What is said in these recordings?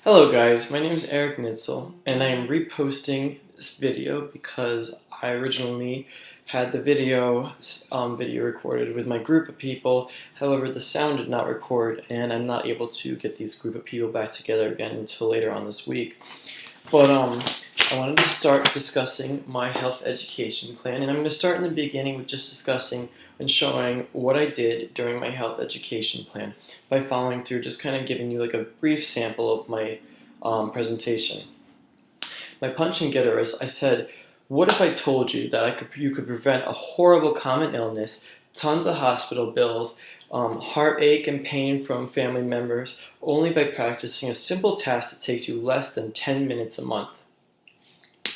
Hello guys, my name is Eric Nitzel and I am reposting this video because I originally had the video recorded with my group of people. However, the sound did not record and I'm not able to get these group of people back together again until later on this week. But I wanted to start discussing my health education plan, and I'm going to start in the beginning with just discussing and showing what I did during my health education plan by following through, just kind of giving you like a brief sample of my presentation. My punch and getter is I said, what if I told you that you could prevent a horrible common illness, tons of hospital bills, heartache and pain from family members, only by practicing a simple task that takes you less than 10 minutes a month?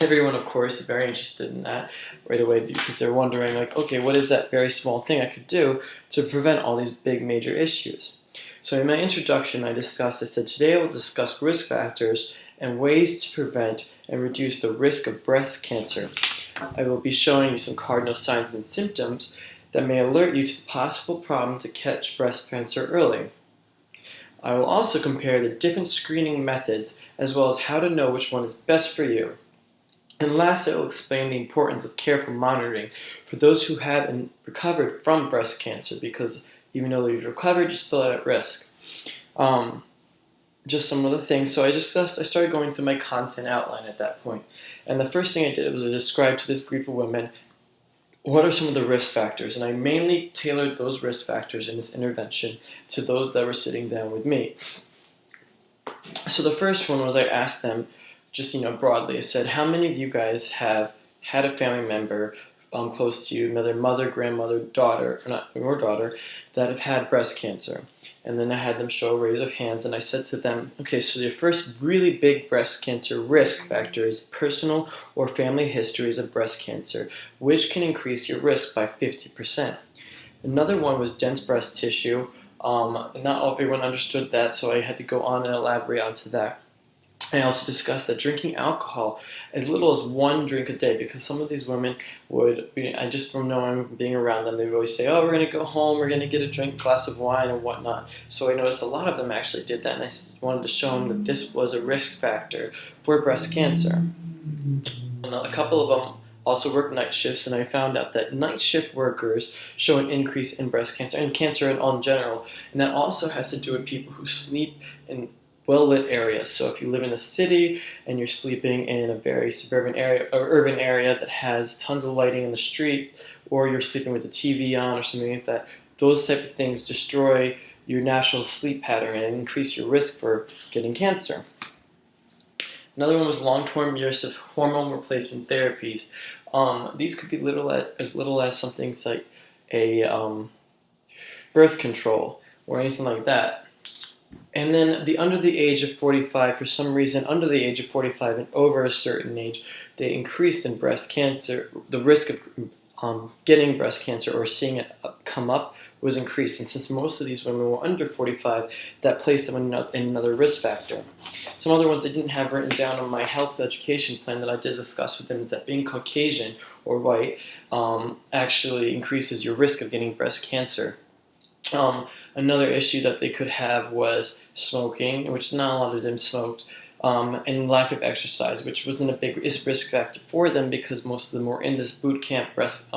Everyone, of course, is very interested in that right away because they're wondering, like, okay, what is that very small thing I could do to prevent all these big major issues? So in my introduction, I said, today I will discuss risk factors and ways to prevent and reduce the risk of breast cancer. I will be showing you some cardinal signs and symptoms that may alert you to the possible problem to catch breast cancer early. I will also compare the different screening methods as well as how to know which one is best for you. And last, I will explain the importance of careful monitoring for those who have recovered from breast cancer, because even though you've recovered, you're still at risk. Just some other things. So I started going through my content outline at that point. And the first thing I did was to describe to this group of women what are some of the risk factors. And I mainly tailored those risk factors in this intervention to those that were sitting down with me. So the first one was I asked them, just broadly, I said, how many of you guys have had a family member close to you, mother, grandmother, daughter, that have had breast cancer? And then I had them show a raise of hands, and I said to them, okay, so your first really big breast cancer risk factor is personal or family histories of breast cancer, which can increase your risk by 50%. Another one was dense breast tissue. Not everyone understood that, so I had to go on and elaborate onto that. I also discussed that drinking alcohol as little as 1 drink a day, because some of these women would, just from being around them, they would always say, oh, we're going to go home, we're going to get a glass of wine and whatnot. So I noticed a lot of them actually did that, and I wanted to show them that this was a risk factor for breast cancer. A couple of them also work night shifts, and I found out that night shift workers show an increase in breast cancer and cancer in general, and that also has to do with people who sleep in well-lit areas. So if you live in a city and you're sleeping in a very suburban area or urban area that has tons of lighting in the street, or you're sleeping with the TV on or something like that, those type of things destroy your natural sleep pattern and increase your risk for getting cancer. Another one was long-term use of hormone replacement therapies. These could be as little as something like a birth control or anything like that. And then under the age of 45, for some reason, under the age of 45 and over a certain age, they increased in breast cancer. The risk of getting breast cancer or seeing it come up was increased. And since most of these women were under 45, that placed them in another risk factor. Some other ones I didn't have written down on my health education plan that I did discuss with them is that being Caucasian or white actually increases your risk of getting breast cancer. Another issue that they could have was smoking, which not a lot of them smoked, and lack of exercise, which wasn't a big risk factor for them because most of them were in this boot camp breast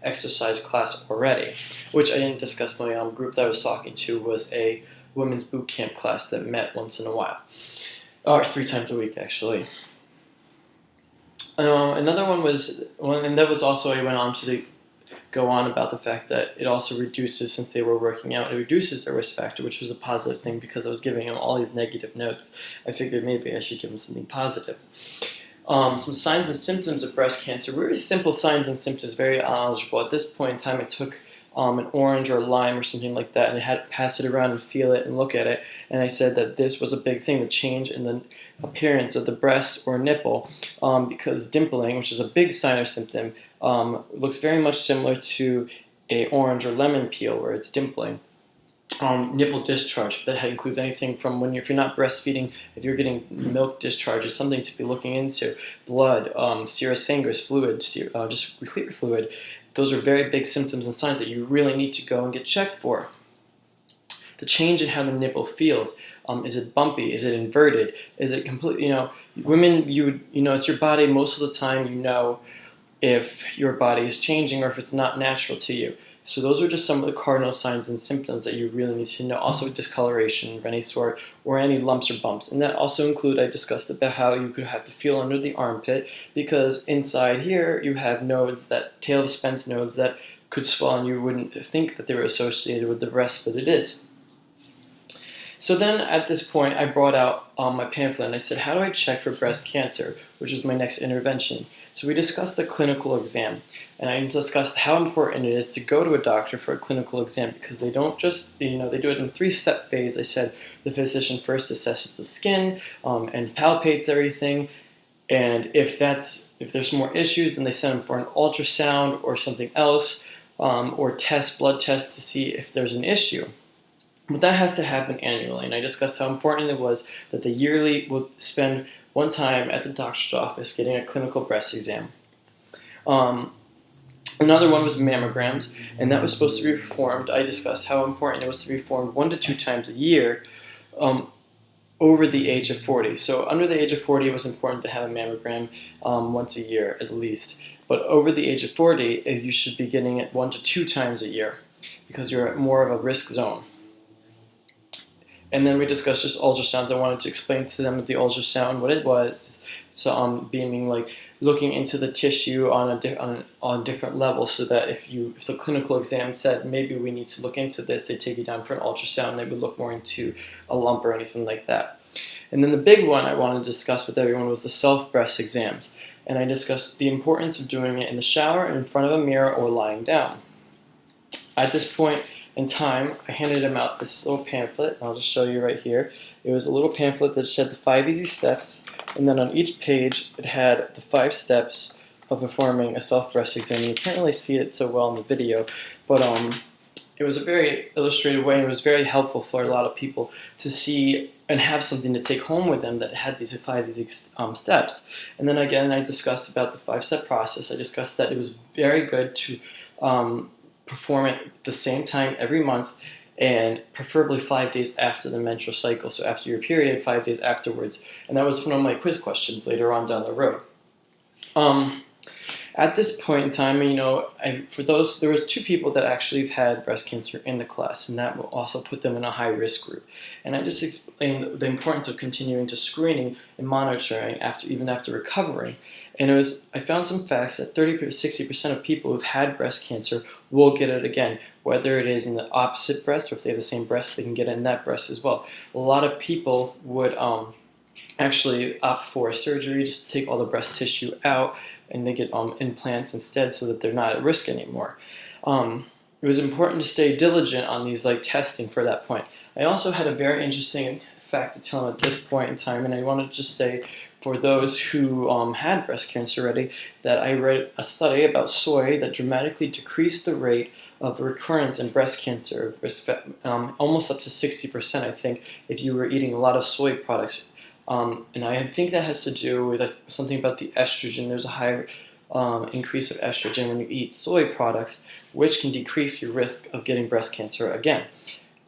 exercise class already, which I didn't discuss. My group that I was talking to was a women's boot camp class that met once in a while, or 3 times a week actually. Another one was, and that was also, I went on to go on about the fact that it also reduces, since they were working out, it reduces their risk factor, which was a positive thing because I was giving them all these negative notes. I figured maybe I should give them something positive. Some signs and symptoms of breast cancer, very simple signs and symptoms, very knowledgeable. At this point in time, I took an orange or a lime or something like that, and I had to pass it around and feel it and look at it, and I said that this was a big thing, the change in the appearance of the breast or nipple, because dimpling, which is a big sign or symptom, looks very much similar to a orange or lemon peel where it's dimpling. Nipple discharge, that includes anything from if you're not breastfeeding, if you're getting milk discharge, it's something to be looking into. Blood, serous fingers, fluid, just clear fluid. Those are very big symptoms and signs that you really need to go and get checked for. The change in how the nipple feels. Is it bumpy? Is it inverted? Is it complete? Women, it's your body most of the time. If your body is changing or if it's not natural to you. So those are just some of the cardinal signs and symptoms that you really need to know. Also discoloration of any sort or any lumps or bumps. And that also I discussed about how you could have to feel under the armpit because inside here you have nodes, that tail dispense nodes that could swell and you wouldn't think that they were associated with the breast, but it is. So then at this point I brought out my pamphlet and I said, how do I check for breast cancer, which is my next intervention? So we discussed the clinical exam, and I discussed how important it is to go to a doctor for a clinical exam because they don't just, they do it in a 3-step phase. I said the physician first assesses the skin and palpates everything, and if there's more issues, then they send them for an ultrasound or something else, or blood test to see if there's an issue. But that has to happen annually, and I discussed how important it was that they yearly would spend one time at the doctor's office getting a clinical breast exam. Another one was mammograms, and that was supposed to be performed. I discussed how important it was to be performed 1 to 2 times a year over the age of 40. So under the age of 40, it was important to have a mammogram once a year at least. But over the age of 40, you should be getting it 1 to 2 times a year because you're at more of a risk zone. And then we discussed just ultrasounds. I wanted to explain to them the ultrasound, what it was. So beaming, like looking into the tissue on different levels, so that if the clinical exam said maybe we need to look into this, they take you down for an ultrasound. And they would look more into a lump or anything like that. And then the big one I wanted to discuss with everyone was the self-breast exams. And I discussed the importance of doing it in the shower, in front of a mirror, or lying down. At this point in time, I handed him out this little pamphlet, and I'll just show you right here. It was a little pamphlet that had the 5 easy steps, and then on each page it had the 5 steps of performing a self-breast exam. You can't really see it so well in the video, but it was a very illustrated way, and it was very helpful for a lot of people to see and have something to take home with them that had these 5 easy steps. And then again, I discussed about the 5-step process. I discussed that it was very good to perform it at the same time every month, and preferably 5 days after the menstrual cycle. So after your period, 5 days afterwards. And that was one of my quiz questions later on down the road. At this point in time, there was 2 people that actually had breast cancer in the class, and that will also put them in a high-risk group. And I just explained the importance of continuing to screening and monitoring even after recovering. And I found some facts that 30 to 60% of people who've had breast cancer will get it again, whether it is in the opposite breast or if they have the same breast, they can get it in that breast as well. A lot of people would actually opt for surgery, just to take all the breast tissue out, and they get implants instead so that they're not at risk anymore. It was important to stay diligent on these testing for that point. I also had a very interesting fact to tell at this point in time, and I wanted to just say for those who had breast cancer already, that I read a study about soy that dramatically decreased the rate of recurrence in breast cancer, almost up to 60%, I think, if you were eating a lot of soy products. And I think that has to do with something about the estrogen. There's a higher increase of estrogen when you eat soy products, which can decrease your risk of getting breast cancer again.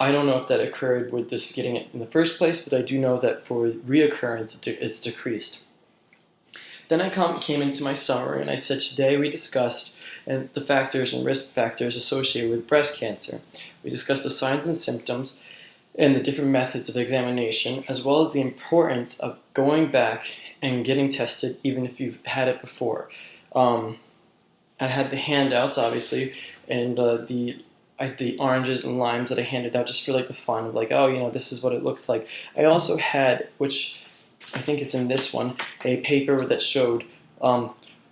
I don't know if that occurred with this getting it in the first place, but I do know that for reoccurrence, it's decreased. Then I came into my summary, and I said, today we discussed the factors and risk factors associated with breast cancer. We discussed the signs and symptoms and the different methods of examination, as well as the importance of going back and getting tested even if you've had it before. I had the handouts, obviously, and the oranges and limes that I handed out just for the fun of this is what it looks like. I also had, which I think it's in this one, a paper that showed a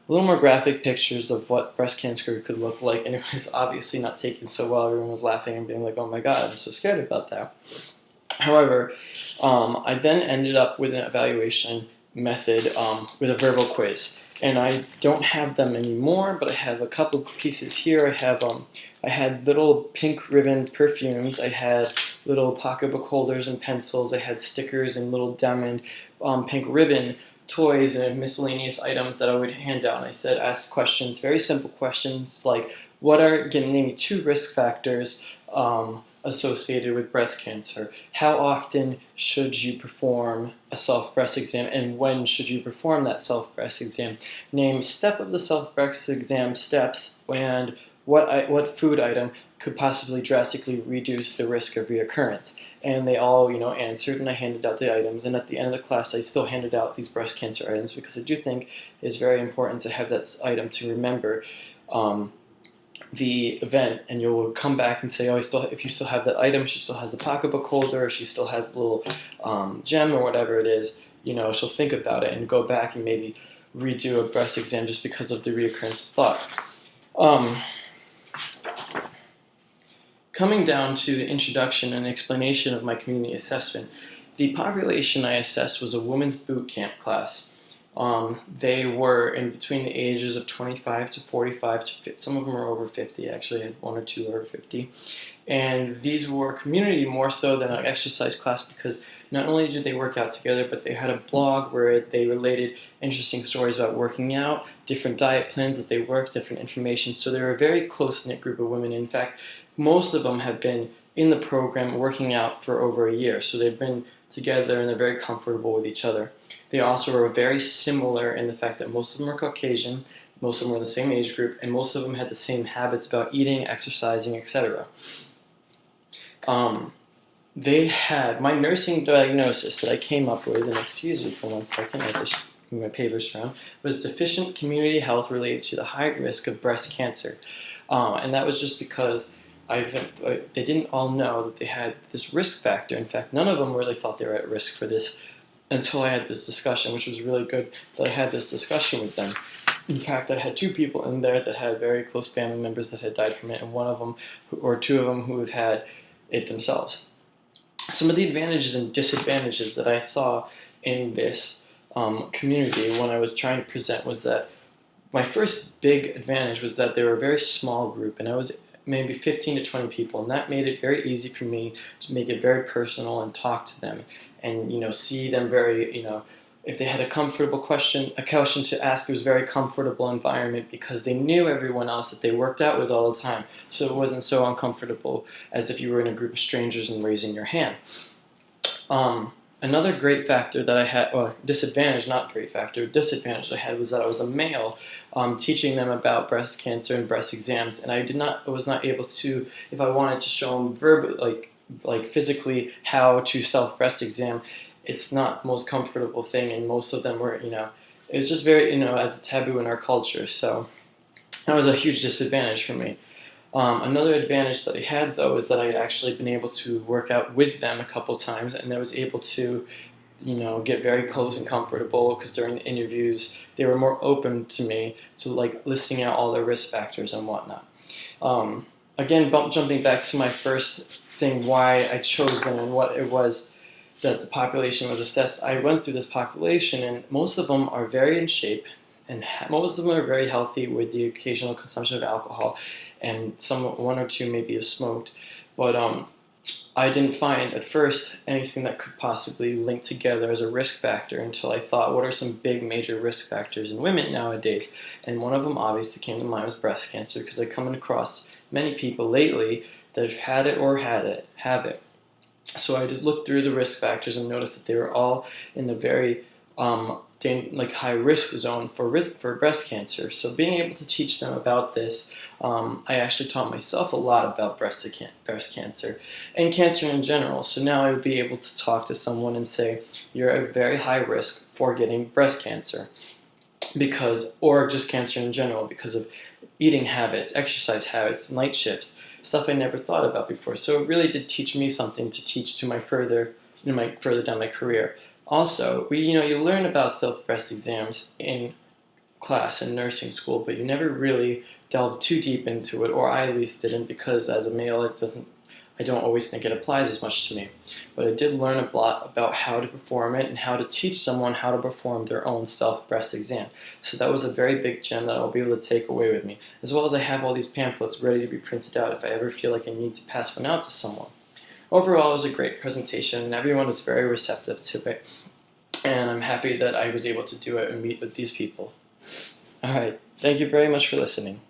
little more graphic pictures of what breast cancer could look like, and it was obviously not taken so well. Everyone was laughing and being like, oh my god, I'm so scared about that. However, I then ended up with an evaluation method with a verbal quiz. And I don't have them anymore, but I have a couple pieces here. I had little pink ribbon perfumes. I had little pocketbook holders and pencils. I had stickers and little diamond pink ribbon toys and miscellaneous items that I would hand out. And I said, ask questions, very simple questions like, name me 2 risk factors of associated with breast cancer? How often should you perform a self-breast exam, and when should you perform that self-breast exam? Name step of the self-breast exam steps, and what food item could possibly drastically reduce the risk of reoccurrence. And they all, answered, and I handed out the items. And at the end of the class, I still handed out these breast cancer items because I do think it's very important to have that item to remember the event. And you'll come back and say, oh, if you still have that item, she still has the pocketbook holder, or she still has the little gem or whatever it is. She'll think about it and go back and maybe redo a breast exam just because of the reoccurrence of thought. Coming down to the introduction and explanation of my community assessment, the population I assessed was a women's boot camp class. They were in between the ages of 25 to 45 to 50. Some of them were over 50, actually. I had one or two over 50. And these were community more so than an exercise class, because not only did they work out together, but they had a blog where they related interesting stories about working out, different diet plans that they worked, different information. So they were a very close-knit group of women. In fact, most of them have been in the program working out for over a year. So they've been together and they're very comfortable with each other. They also are very similar in the fact that most of them are Caucasian, most of them were in the same age group, and most of them had the same habits about eating, exercising, etc. They had my nursing diagnosis that I came up with, and excuse me for 1 second as I move my papers around, was deficient community health related to the high risk of breast cancer. And that was just because they didn't all know that they had this risk factor. In fact, none of them really thought they were at risk for this until I had this discussion, which was really good that I had this discussion with them. In fact, I had two people in there that had very close family members that had died from it, and one of them, or two of them, who have had it themselves. Some of the advantages and disadvantages that I saw in this community when I was trying to present was that my first big advantage was that they were a very small group, and I was maybe 15 to 20 people, and that made it very easy for me to make it very personal and talk to them and see them very, if they had a question to ask, it was a very comfortable environment because they knew everyone else that they worked out with all the time, so it wasn't so uncomfortable as if you were in a group of strangers and raising your hand. Another great factor that I had, or disadvantage I had, was that I was a male teaching them about breast cancer and breast exams, and I was not able to, if I wanted to show them verbally, like physically how to self-breast exam, it's not the most comfortable thing, and most of them were, it was just very, as a taboo in our culture, so that was a huge disadvantage for me. Another advantage that I had, though, is that I had actually been able to work out with them a couple times, and I was able to, get very close and comfortable, because during the interviews, they were more open to me, to listing out all their risk factors and whatnot. Again, jumping back to my first thing, why I chose them and what it was that the population was assessed. I went through this population, and most of them are very in shape, and most of them are very healthy with the occasional consumption of alcohol, and one or two maybe have smoked, but I didn't find at first anything that could possibly link together as a risk factor until I thought, what are some big major risk factors in women nowadays? And one of them obviously came to mind was breast cancer, because I've come across many people lately that have had it or have it. So I just looked through the risk factors and noticed that they were all in the very high risk zone for breast cancer. So being able to teach them about this, I actually taught myself a lot about breast cancer and cancer in general. So now I would be able to talk to someone and say, you're at very high risk for getting breast cancer, or just cancer in general, because of eating habits, exercise habits, night shifts, stuff I never thought about before. So it really did teach me something to teach to my further down my career. Also, you learn about self-breast exams in class in nursing school, but you never really delve too deep into it, or I at least didn't, because as a male, I don't always think it applies as much to me. But I did learn a lot about how to perform it and how to teach someone how to perform their own self-breast exam. So that was a very big gem that I'll be able to take away with me, as well as I have all these pamphlets ready to be printed out if I ever feel like I need to pass one out to someone. Overall, it was a great presentation, and everyone was very receptive to it. And I'm happy that I was able to do it and meet with these people. Alright, thank you very much for listening.